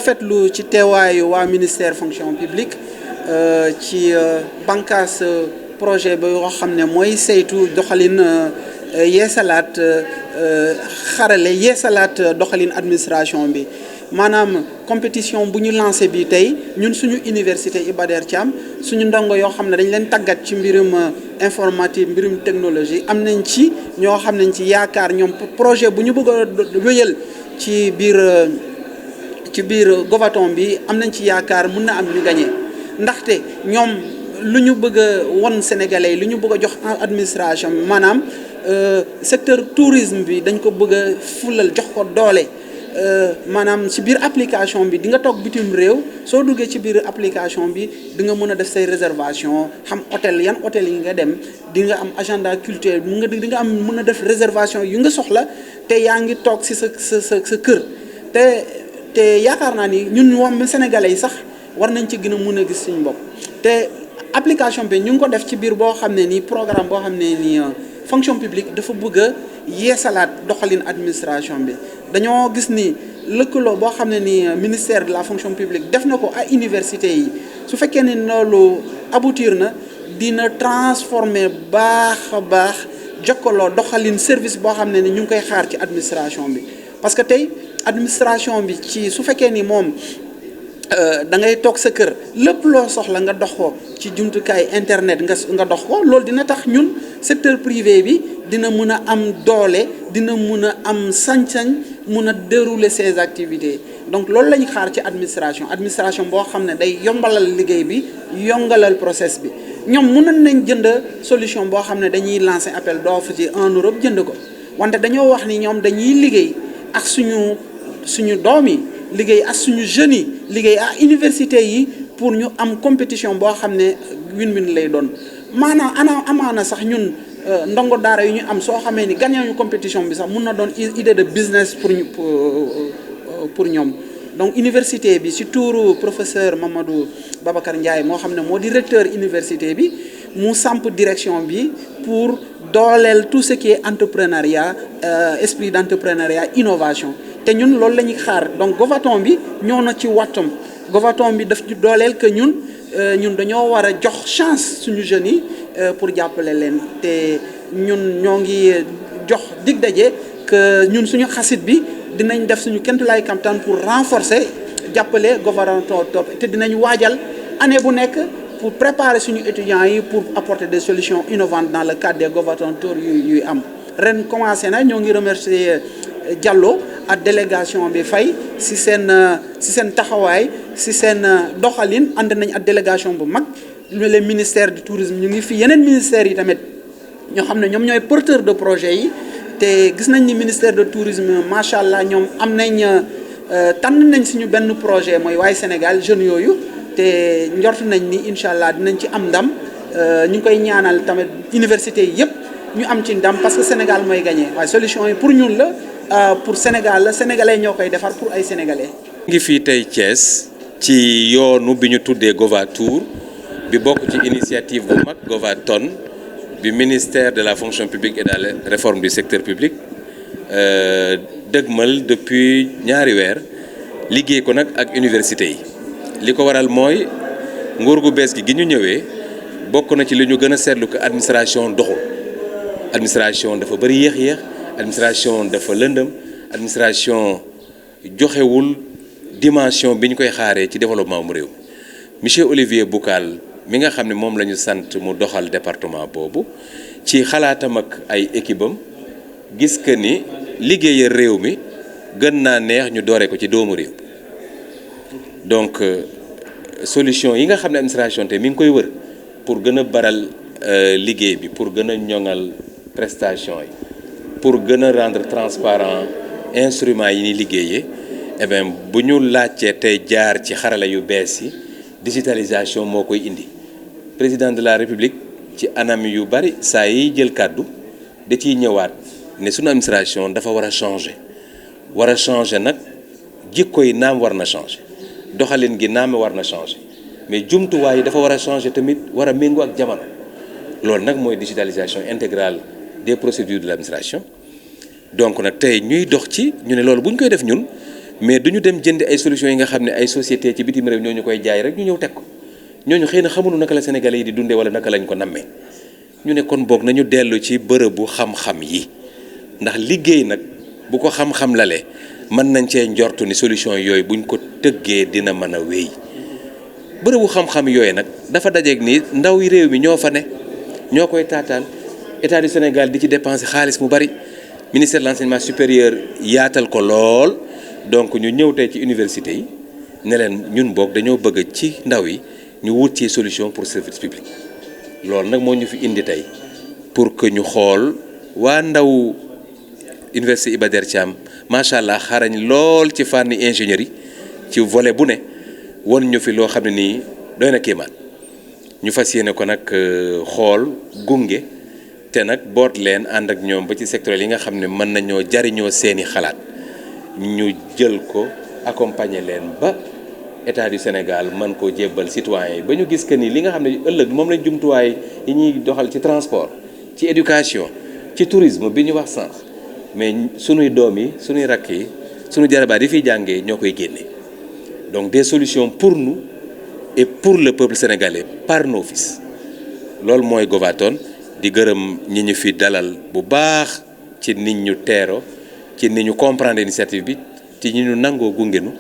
rafetlu ci teewaayu waa ministère fonction publique ci bànqaas projet ba yoo xam ne mooy saytu doxalin yeesalaat xarale yeesalaat doxalin administration bi maanaam compétition bu ñu lancé bi tey ñun suñu université Iba Der Thiam suñu ndongo yoo xam ne dañ leen tàggat ci mbirum informatique mbirum technologie am nañ ci ñoo xam nañ ci yaakaar ñoom projet bu ñu bëgg a wéyal ci biir Govaton bi am nañ ci yaakaar mun na am ñu gagné ndaxte ñoom lu ñu bëgg a won sénégalais yi lu ñu bëgg a jox administration bi maanaam secteur tourisme bi dañ ko bëgg a fulal jox ko doole maanaam ci biir application bi di nga toog bitim réew soo duggee ci biir application bi di nga mën a def say réservation xam hôtel yan hôtel yi nga dem di nga am agenda culturel di nga am mën a def réservation yu nga soxla te yaa ngi toog ci sa kër te yaakaar naa ni ñun moom sénégalais yi sax war nañ ci gën a mën a gis suñu bopp te application bi ñu ngi ko def ci biir boo xam ne nii programme boo xam ne nii fonction publique dafa bëgg a yeesalaat doxalin administration bi dañoo gis ni lëkkaloo boo xam ne ni ministère de la fonction publique def na ko ay université yi su fekkee ne loolu aboutir na dina transformer baax a baax jokkaloo doxalin service boo xam ne ni ñu ngi koy xaar ci administration bi parce que tey administration bi ci su fekkee ni moom da ngay toog sa kër lépp loo soxla nga dox ko ci jumtukaay internet nga dox ko loolu dina tax ñun secteur privé bi dina mën a am doole dina mën a am sañ-sañ mën a dérouler ses activités donc loolu la ñu xaar ci administration boo xam ne day yombalal liggéey bi yongalal process bi ñoom mënoon nañ jënd solution boo xam ne dañuy lancer appel d'offre ci en Europe jënd ko wante dañoo wax ni ñoom dañuy liggéey ak suñu doom yi liggéey ak suñu jeunes yi liggéey ak université yi pour ñu am compétition boo xam ne win-win lay doon maanaam amaana sax ñun ndongo daara yu ñu am soo xamee ni gagné ñu compétition bi sax mun na doon idée de business pour ñoom donc université bi ci tuuru professeur Mamadou Babacar Ndiaye moo xam ne moo di recteur université bi mu samp direction bi pour dooleel tout ce qui est entrepreneuriat esprit d'entrepreneuriat innovation te ñun loolu la ñuy xaar donc Govaton bi ñoo na ci wattam Govaton bi daf ñu dooleel que ñun dañoo war a jox chance suñu jeunes yi pour jàppale leen te ñun ñoo ngi jox dig daje que ñun suñu xasit bi dinañ def suñu kéemtulaay kamtaan pour renforcer jàppale Govaton top te dinañ waajal année bu nekk pour préparer suñu étudiants yi pour apporter des solutions innovantes dans le cadre des Govaton tour yuy am ren commencé na ñoo ngi remercier Diallo ak délégation bi fay si seen taxawaay si seen doxalin ànd nañ ak délégation bu mag le ministère du tourisme ñu ngi fi yeneen ministères yi tamit ñoo xam ne ñoom ñooy porteur de projet yi te gis nañ ni ministère de tourisme macha allah ñoom am nañ tànn nañ suñu benn projet mooy waaye Sénégal jeunes yooyu te njort nañ ni incha allah dinañ ci am ndam ñu ngi koy ñaanal tamit université yi yëpp ñu am ci ndam parce que Sénégal mooy gagné waaye solution yi pour ñun la. pour Sénégal la sénégalais ñoo koy defar pour ay sénégalais. ngi fii tey Thiès ci yoonu bi ñu tuddee Govatour bi bokk ci initiative bu mag Govaton bi ministère de la fonction publique et de la réforme du secteur public dëgmal depuis ñaari weer liggéey ko nag ak université yi li ko waral mooy nguur gu bees gi ñu ñëwee bokk na ci li ñu gën a seetlu que administration doxul administration dafa bëri yéex-yéex. administration dafa lëndëm administration joxewul dimension bi ñu koy xaaree ci développement mu réew monsieur Olivier Boucal mi nga xam ne moom la ñu sant mu doxal département boobu ci xalaatam ak ay équipe am gis que ni liggéeyal réew mi gën naa neex ñu dooree ko ci doomu réew donc solution yi nga xam ne administration te mi ngi koy wër pour gën a baral liggéey bi pour gën a ñoŋal prestation yi pour gën a rendre transparent instruments yi ni liggéeyee eh bien bu ñu laajtee tey jaar ci xarala yu bees yi digitalisation moo koy indi président de la république ci anam yu bari saa yi jël kàddu da ciy ñëwaat ne sunu administration dafa war a changer nag jikko yi naam war na changer doxalin gi naam war na changer mais jumtuwaay yi dafa war a changer tamit war a méngoo ak jamono loolu nag mooy digitalisation intégrale des procédures de l'administration donc nag tey ñuy dox ci ñu ne loolu bu ñu koy def ñun mais duñu dem jënd ay solutions yi nga xam ne ay société ci bitim réew ñoo ñu koy jaay rek ñu ñëw teg ko ñooñu xëy na xamuñu naka la Sénégalais yi di dundee wala naka lañ ko nammee ñu ne kon boog nañu dellu ci bërëbu xam-xam yi ndax liggéey nag bu ko xam-xam lalee mën nañ cee njortu ni solution yooyu buñ ko tëggee dina mën a wéy bërëbu xam-xam yooyu nag dafa dajeeg ni ndaw yi réew mi ñoo fa ne ñoo koy taataan état du Sénégal di ci dépenser xaalis mu bari ministère de l'enseignement supérieur yaatal ko lool donc ñu ñëw tey ci université yi ne leen ñun boog dañoo bëgg ci ndaw yi ñu wut ci solution pour service public loolu nag moo ñu fi indi tey pour que ñu xool waa ndaw université Iba Der Thiam macha allah xarañ lool ci fànni ingénierie ci volet bu ne won ñu fi loo xam ne nii doy na kéemaan ñu fas yéene ko nag xool gunge te nag boot leen ànd ak ñoom ba ci secteur yi nga xam ne mën nañoo jariñoo seeni xalaat ñu jël ko accompagner leen ba état du Sénégal mën koo jébbal citoyens yi ba ñu gis que ni li nga xam ne ëllëg moom lañ jumtuwaay yi ñuy doxal ci transport ci éducation ci tourisme bi ñu wax sànq mais sunuy doom yi sunuy rakk yi sunu jarabaat yi fiy jàngee ñoo koy génne donc des solutions pour nous et pour le peuple sénégalais par nos fils loolu mooy Govaton di gërëm ñi ñu fi dalal bu baax ci nit ñu teero ci nit ñu comprendre initiative bi ci ñi ñu nangoo gungenu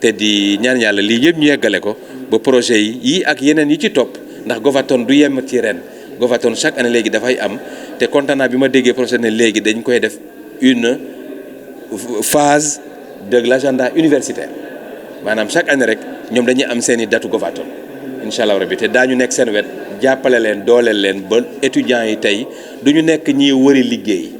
te di ñaan yàlla lii yëpp ñu yeggale ko ba projet yi ak yeneen yi ci topp ndax Govaton du yem ci ren Govaton chaque année léegi dafay am te kontaan naa bi ma déggee projet ne léegi dañ koy def une phase de l'agenda universitaire maanaam chaque année rek ñoom dañuy am seen i datu Govaton incha allah rabbi te daañu nekk seen wet jàppale leen dooleel leen ba étudiants yi tey du ñu nekk ñiy wëri liggéey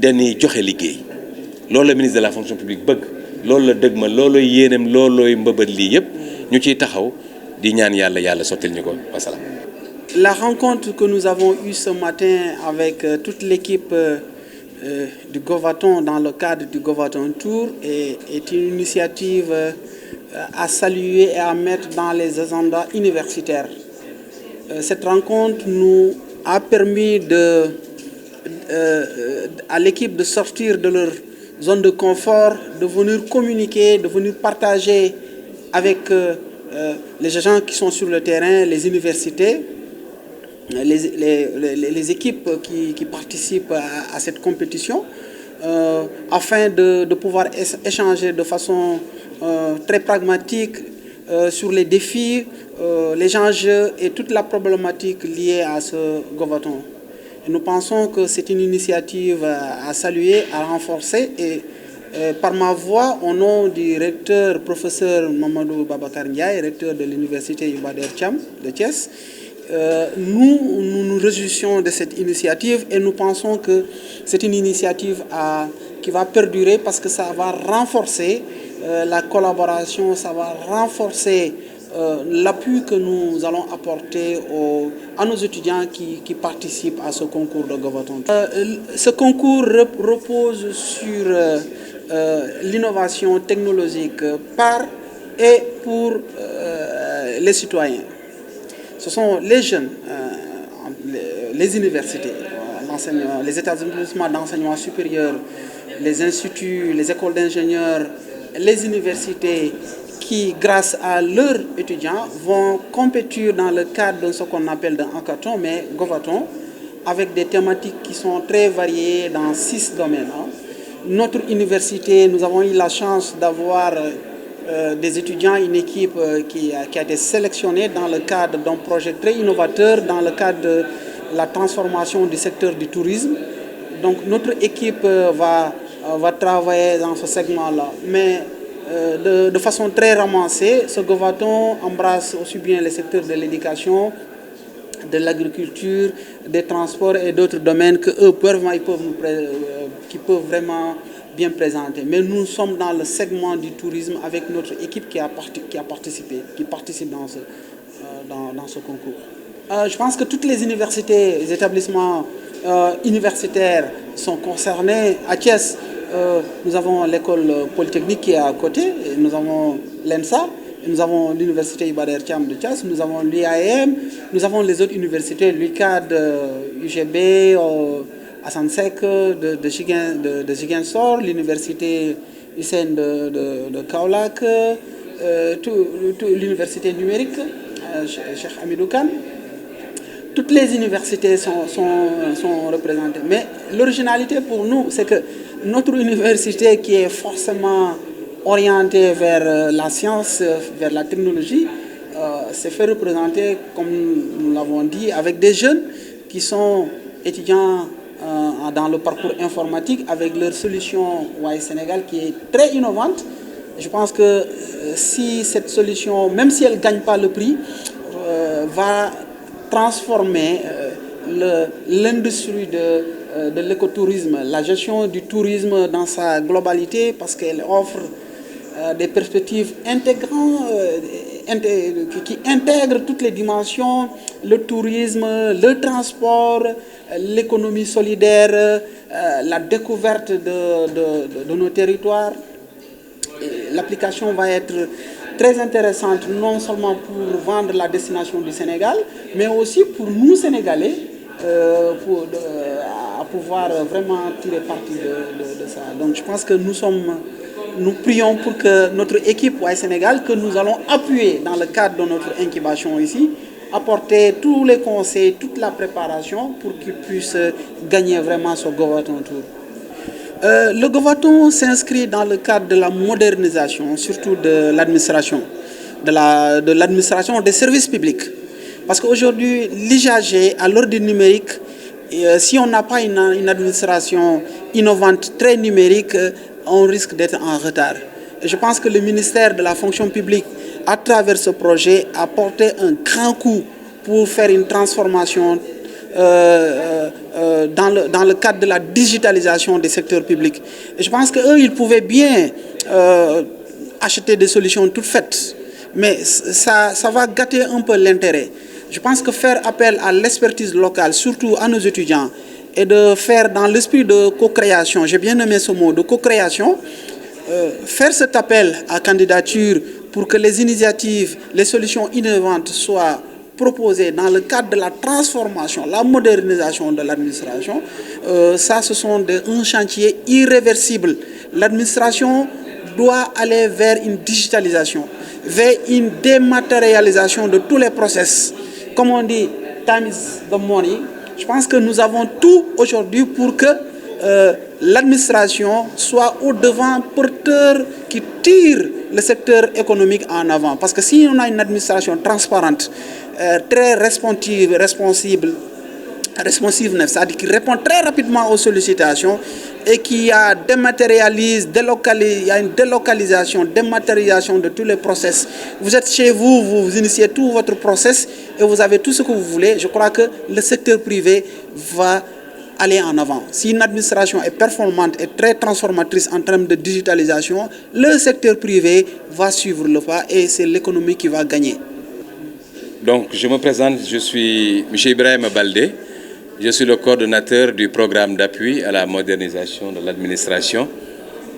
dañuy joxe liggéey loolu la ministre de la fonction publique bëgg loolu la dëgg ma loolooy yéeneem loolooy mbëbët lii yëpp ñu ciy taxaw di ñaan yàlla yàlla sottil ñu ko wasalaam. La rencontre que nous avons eue ce matin avec toute l'équipe du Govaton dans le cadre du Govaton Tour est une initiative à saluer et à mettre dans les agendas universitaires. Cette rencontre nous a permis à l'équipe de sortir de leur zone de confort, de venir communiquer, de venir partager avec les agents qui sont sur le terrain, les universités, les équipes qui participent à cette compétition, afin de pouvoir échanger de façon très pragmatique sur les défis, les enjeux et toute la problématique liée à ce Govaton. Et nous pensons que c'est une initiative à saluer, à renforcer et par ma voix, au nom du recteur professeur Mamadou Babacar Ndiaye, recteur de l'université Iba Der Thiam de Thiès, nous nous réjouissons de cette initiative et nous pensons que c'est une initiative qui va perdurer parce que ça va renforcer la collaboration, ça va renforcer l'appui que nous allons apporter à nos étudiants qui participent à ce concours de Govaton. Ce concours repose sur l'innovation technologique par et pour les citoyens. Ce sont les jeunes, les universités, les établissements d'enseignement supérieur, les instituts, les écoles d'ingénieurs, les universités qui, grâce à leurs étudiants, vont compétir dans le cadre de ce qu'on appelle un hackathon, mais Govaton, avec des thématiques qui sont très variées dans 6 domaines. Notre université, nous avons eu la chance d'avoir des étudiants, une équipe qui a été sélectionnée dans le cadre d'un projet très innovateur, dans le cadre de la transformation du secteur du tourisme. Donc notre équipe va travailler dans ce segment-là. Mais de façon très ramassée, ce Govaton embrasse aussi bien les secteurs de l'éducation, de l'agriculture, des transports et d'autres domaines qui peuvent vraiment bien présenter. Mais nous sommes dans le segment du tourisme avec notre équipe qui participe dans ce concours. Je pense que toutes les universités, les établissements universitaires sont concernés. À Thiès, nous avons l'école polytechnique qui est à côté, et nous avons l'ENSA, et nous avons l'université Iba Der Thiam de Thiès, nous avons l'IAM, nous avons les autres universités, l'UCAD, UGB, Assane Seck de Ziguinchor, l'université Hussein de Kaolack, l'université numérique, Cheikh Hamidou Kane. Toutes les universités sont représentées. Mais l'originalité pour nous, c'est que notre université qui est forcément orientée vers la science, vers la technologie, s'est fait représenter, comme nous l'avons dit, avec des jeunes qui sont étudiants dans le parcours informatique avec leur solution WAI Sénégal qui est très innovante. Je pense que si cette solution, même si elle ne gagne pas le prix, va transformer l'industrie de l'écotourisme, la gestion du tourisme dans sa globalité, parce qu'elle offre des perspectives intégrantes, qui intègrent toutes les dimensions, le tourisme, le transport, l'économie solidaire, la découverte de nos territoires. L'application va être très intéressante, non seulement pour vendre la destination du Sénégal, mais aussi pour nous, Sénégalais, à pouvoir vraiment tirer parti de ça. Donc je pense que nous prions pour que notre équipe WAI Sénégal, que nous allons appuyer dans le cadre de notre incubation ici, apporter tous les conseils, toute la préparation pour qu'ils puissent gagner vraiment ce Govaton Tour. Le Govaton s'inscrit dans le cadre de la modernisation, surtout de l'administration, de l'administration des services publics. Parce qu'aujourd'hui, l'IGAG, à l'heure du numérique, si on n'a pas une administration innovante, très numérique, on risque d'être en retard. Et je pense que le ministère de la fonction publique, à travers ce projet, a porté un grand coup pour faire une transformation dans le cadre de la digitalisation des secteurs publics. Et je pense qu'eux, ils pouvaient bien acheter des solutions toutes faites, mais ça va gâter un peu l'intérêt. Je pense que faire appel à l'expertise locale, surtout à nos étudiants, et de faire dans l'esprit de co-création, j'ai bien aimé ce mot, de co-création, faire cet appel à candidature pour que les initiatives, les solutions innovantes soient proposées dans le cadre de la transformation, la modernisation de l'administration, ce sont un chantier irréversible. L'administration doit aller vers une digitalisation, vers une dématérialisation de tous les process. Comme on dit, time is the money. Je pense que nous avons tout aujourd'hui pour que l'administration soit au-devant, porteur qui tire le secteur économique en avant. Parce que si on a une administration transparente, très responsive, c'est-à-dire qui répond très rapidement aux sollicitations et qui dématérialise, il y a une délocalisation, dématérialisation de tous les process. Vous êtes chez vous, vous initiez tout votre process et vous avez tout ce que vous voulez. Je crois que le secteur privé va aller en avant. Si une administration est performante et très transformatrice en termes de digitalisation, le secteur privé va suivre le pas et c'est l'économie qui va gagner. Donc, je me présente, je suis M. Ibrahim Baldé. Je suis le coordonnateur du programme d'appui à la modernisation de l'administration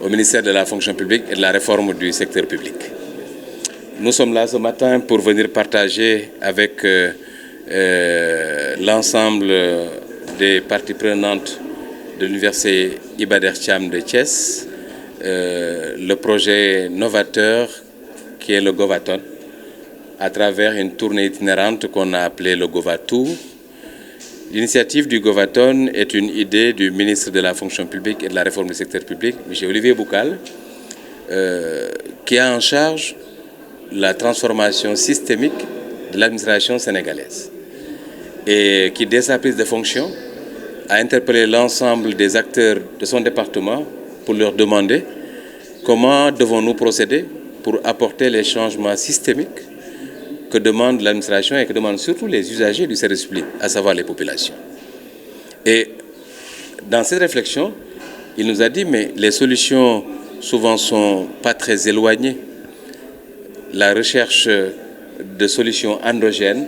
au ministère de la fonction publique et de la réforme du secteur public. Nous sommes là ce matin pour venir partager avec l'ensemble des parties prenantes de l'université Iba Der Thiam de Thiès, le projet novateur qui est le Govaton, à travers une tournée itinérante qu'on a appelée le Govatour. L'initiative du Govaton est une idée du ministre de la fonction publique et de la réforme du secteur public, M. Olivier Boucal, qui a en charge la transformation systémique de l'administration sénégalaise et qui, dès sa prise de fonction, a interpellé l'ensemble des acteurs de son département pour leur demander comment devons-nous procéder pour apporter les changements systémiques que demande l'administration et que demandent surtout les usagers du service public, à savoir les populations. Et dans cette réflexion, il nous a dit, mais les solutions souvent ne sont pas très éloignées. La recherche de solutions endogènes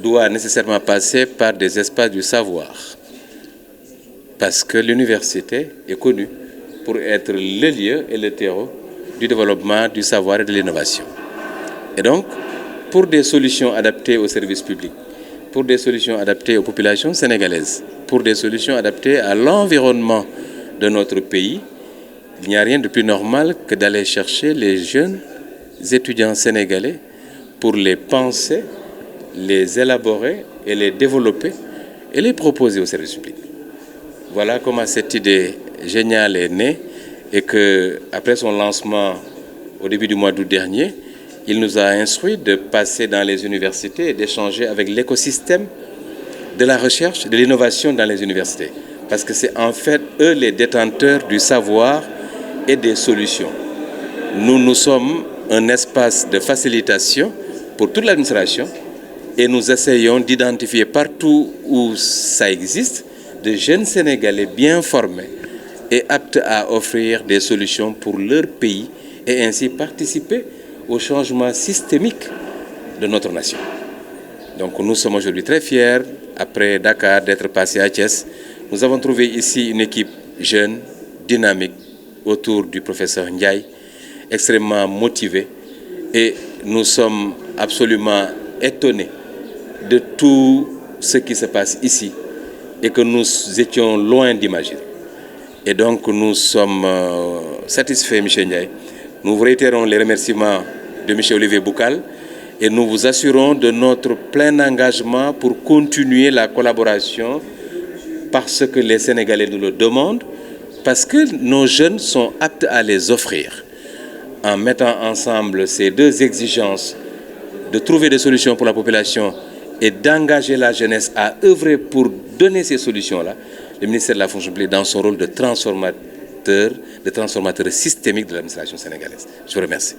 doit nécessairement passer par des espaces du savoir. Parce que l'université est connue pour être le lieu et le terreau du développement du savoir et de l'innovation. Et donc, pour des solutions adaptées aux services publics, pour des solutions adaptées aux populations sénégalaises, pour des solutions adaptées à l'environnement de notre pays, Il n'y a rien de plus normal que d'aller chercher les jeunes étudiants sénégalais pour les penser, les élaborer et les développer et les proposer au service public. Voilà comment cette idée géniale est née et qu'après son lancement au début du mois d'août dernier, il nous a instruit de passer dans les universités et d'échanger avec l'écosystème de la recherche, de l'innovation dans les universités. Parce que c'est en fait eux les détenteurs du savoir et des solutions. Nous sommes un espace de facilitation pour toute l'administration et nous essayons d'identifier partout où ça existe de jeunes Sénégalais bien formés et aptes à offrir des solutions pour leur pays et ainsi participer au changement systémique de notre nation. Donc nous sommes aujourd'hui très fiers, après Dakar, d'être passés à Thiès. Nous avons trouvé ici une équipe jeune, dynamique, autour du professeur Ndiaye, extrêmement motivée, et nous sommes absolument étonnés de tout ce qui se passe ici et que nous étions loin d'imaginer. Et donc nous sommes satisfaits, M. Ndiaye. Nous vous réitérons les remerciements de M. Olivier Boucal et nous vous assurons de notre plein engagement pour continuer la collaboration parce que les Sénégalais nous le demandent, parce que nos jeunes sont aptes à les offrir. En mettant ensemble ces deux exigences de trouver des solutions pour la population et d'engager la jeunesse à œuvrer pour donner ces solutions-là, le ministère de la fonction publique dans son rôle de transformateur systémique de l'administration sénégalaise. Je vous remercie.